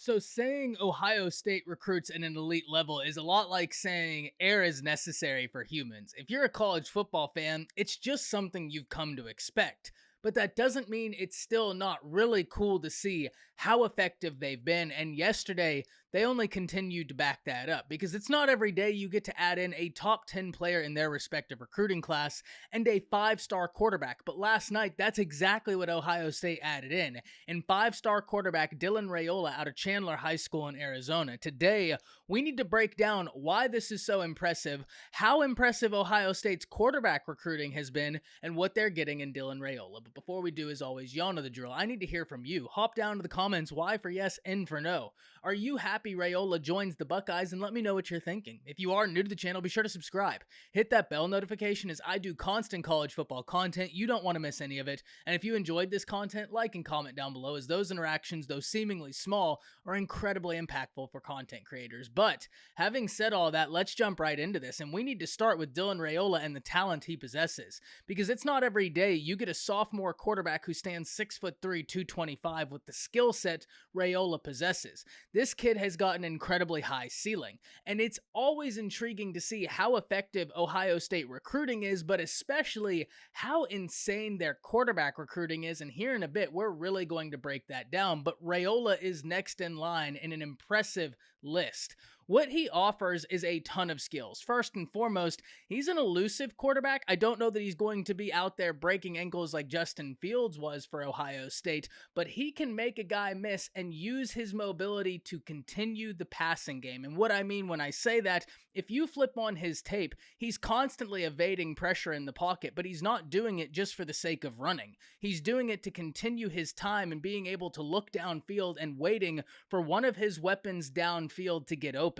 So saying Ohio State recruits at an elite level is a lot like saying air is necessary for humans. If you're a college football fan, it's just something you've come to expect. But that doesn't mean it's still not really cool to see how effective they've been. And yesterday, they only continued to back that up because it's not every day you get to add in a top 10 player in their respective recruiting class and a 5-star quarterback. But last night, that's exactly what Ohio State added in. And 5-star quarterback Dylan Raiola out of Chandler High School in Arizona. Today, we need to break down why this is so impressive, how impressive Ohio State's quarterback recruiting has been, and what they're getting in Dylan Raiola. But before we do, as always, y'all know the drill. I need to hear from you. Hop down to the comments, Y for yes, N for no. Are you happy Raiola joins the Buckeyes? And let me know what you're thinking. If you are new to the channel, be sure to subscribe. Hit that bell notification as I do constant college football content. You don't want to miss any of it. And if you enjoyed this content, like and comment down below, as those interactions, though seemingly small, are incredibly impactful for content creators. But having said all that, let's jump right into this. And we need to start with Dylan Raiola and the talent he possesses. Because it's not every day you get a sophomore quarterback who stands 6'3", 225 with the skill set Raiola possesses. This kid has got an incredibly high ceiling. And it's always intriguing to see how effective Ohio State recruiting is, but especially how insane their quarterback recruiting is. And here in a bit, we're really going to break that down. But Raiola is next in line in an impressive list. What he offers is a ton of skills. First and foremost, he's an elusive quarterback. I don't know that he's going to be out there breaking ankles like Justin Fields was for Ohio State, but he can make a guy miss and use his mobility to continue the passing game. And what I mean when I say that, if you flip on his tape, he's constantly evading pressure in the pocket, but he's not doing it just for the sake of running. He's doing it to continue his time and being able to look downfield and waiting for one of his weapons downfield to get open.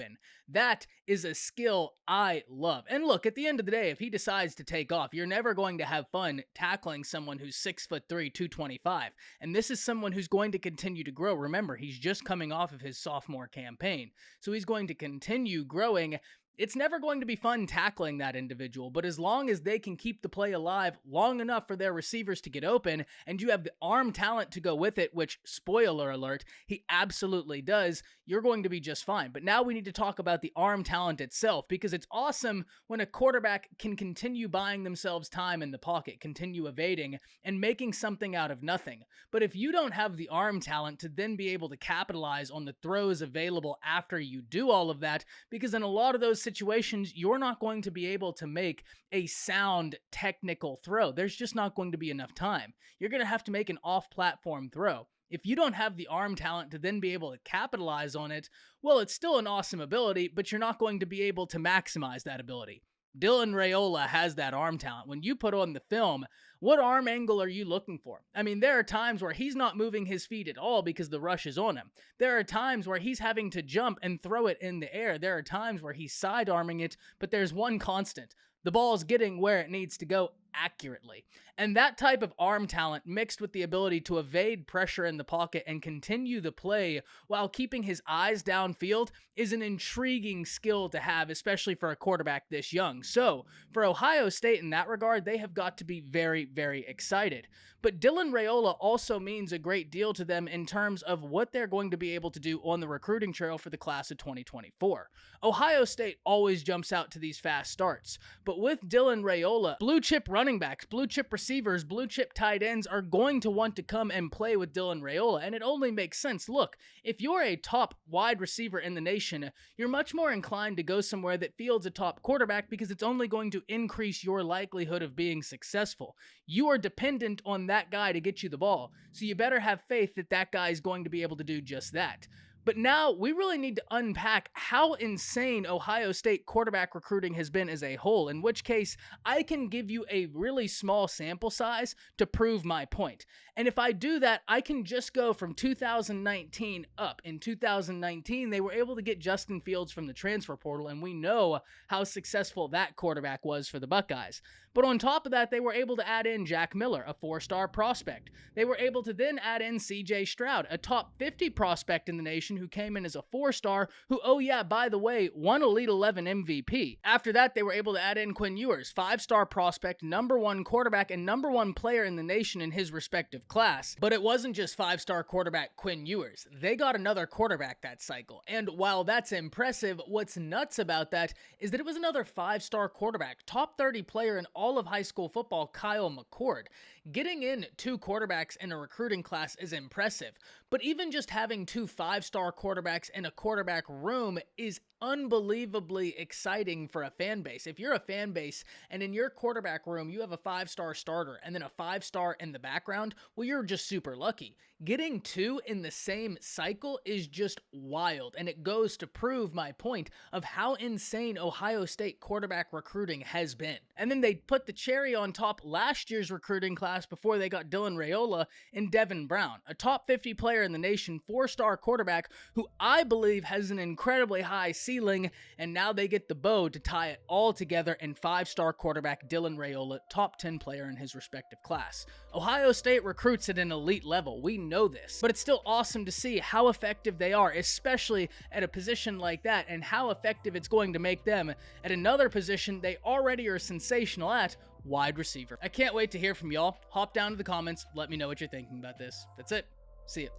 That is a skill I love. And look, at the end of the day, if he decides to take off, you're never going to have fun tackling someone who's 6'3", 225. And this is someone who's going to continue to grow. Remember, he's just coming off of his sophomore campaign. So he's going to continue growing. It's never going to be fun tackling that individual, but as long as they can keep the play alive long enough for their receivers to get open, and you have the arm talent to go with it, which, spoiler alert, he absolutely does, you're going to be just fine. But now we need to talk about the arm talent itself, because it's awesome when a quarterback can continue buying themselves time in the pocket, continue evading, and making something out of nothing. But if you don't have the arm talent to then be able to capitalize on the throws available after you do all of that, because in a lot of those situations, you're not going to be able to make a sound technical throw. There's just not going to be enough time. You're going to have to make an off-platform throw. If you don't have the arm talent to then be able to capitalize on it, well, it's still an awesome ability, but you're not going to be able to maximize that ability. Dylan Raiola has that arm talent. When you put on the film, what arm angle are you looking for? I mean, there are times where he's not moving his feet at all because the rush is on him. There are times where he's having to jump and throw it in the air. There are times where he's sidearming it, but there's one constant. The ball's getting where it needs to go accurately. And that type of arm talent mixed with the ability to evade pressure in the pocket and continue the play while keeping his eyes downfield is an intriguing skill to have, especially for a quarterback this young. So for Ohio State in that regard, they have got to be very, very excited. But Dylan Raiola also means a great deal to them in terms of what they're going to be able to do on the recruiting trail for the class of 2024. Ohio State always jumps out to these fast starts, but with Dylan Raiola, blue chip running backs, blue chip receivers, blue chip tight ends are going to want to come and play with Dylan Raiola, and it only makes sense. Look, if you're a top wide receiver in the nation, you're much more inclined to go somewhere that fields a top quarterback because it's only going to increase your likelihood of being successful. You are dependent on that guy to get you the ball, so you better have faith that that guy is going to be able to do just that. But now we really need to unpack how insane Ohio State quarterback recruiting has been as a whole, in which case I can give you a really small sample size to prove my point. And if I do that, I can just go from 2019 up. In 2019, they were able to get Justin Fields from the transfer portal, and we know how successful that quarterback was for the Buckeyes. But on top of that, they were able to add in Jack Miller, a 4-star prospect. They were able to then add in CJ Stroud, a top 50 prospect in the nation who came in as a 4-star, who, oh yeah, by the way, won Elite 11 MVP. After that, they were able to add in Quinn Ewers, 5-star prospect, #1 quarterback, and #1 player in the nation in his respective class. But it wasn't just 5-star quarterback Quinn Ewers. They got another quarterback that cycle. And while that's impressive, what's nuts about that is that it was another 5-star quarterback, top 30 player in all of high school football, Kyle McCord. Getting in 2 quarterbacks in a recruiting class is impressive, but even just having 2 5-star quarterbacks in a quarterback room is unbelievably exciting for a fan base. If you're a fan base and in your quarterback room you have a 5-star starter and then a 5-star in the background, well, you're just super lucky. Getting 2 in the same cycle is just wild, and it goes to prove my point of how insane Ohio State quarterback recruiting has been. And then they put the cherry on top last year's recruiting class before they got Dylan Raiola in Devin Brown, a top 50 player in the nation, 4-star quarterback who I believe has an incredibly high ceiling, and now they get the bow to tie it all together in 5-star quarterback Dylan Raiola, top 10 player in his respective class. Ohio State recruits at an elite level, we know this, but it's still awesome to see how effective they are, especially at a position like that, and how effective it's going to make them at another position they already are sensational at, wide receiver. I can't wait to hear from y'all. Hop down to the comments, let me know what you're thinking about this. That's it. See ya.